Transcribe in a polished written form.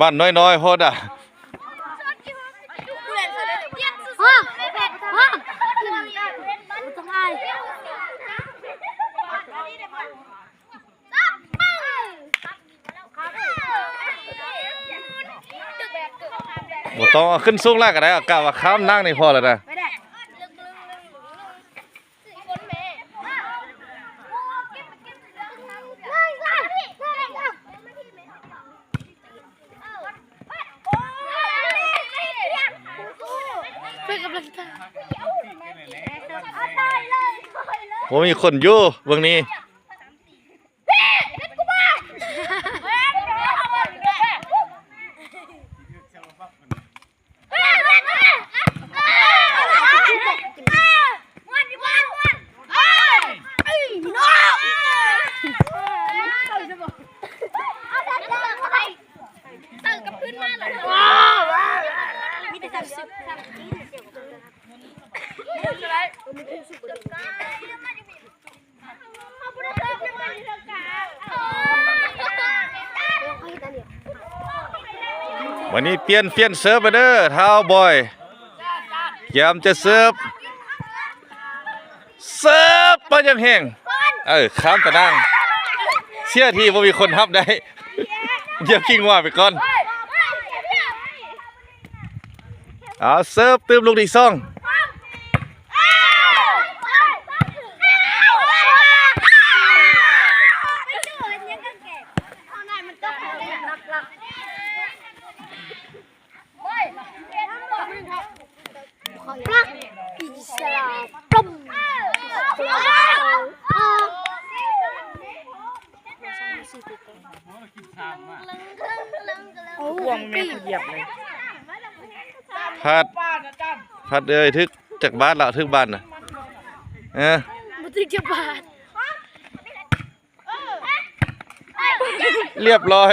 บ้านน้อยๆโหดอ่ะบ่ต้องเอาขึ้นสูงแล้วก็ได้กะว่าข้ามนั่งนี่พอแล้วนะผมมีคนอยู่เบื้องนี้วันนี้เปลี่ยนเซิร์ฟไปเด้อเท้าบอยยามจะเซิร์ฟไปยังแห้งข้ามตะนั่งเชื่อที่ว่ามีคนทับได้เดี๋ยวกิ้งว่าไปก่อนเอาเซิร์ฟตื้มลูกที่ซ่องวงเมียเหยียบเลยพัดเอ้ยทึกจากบ้านละทึกบ้านน่ะมาถึงจะบาดเรียบร้อย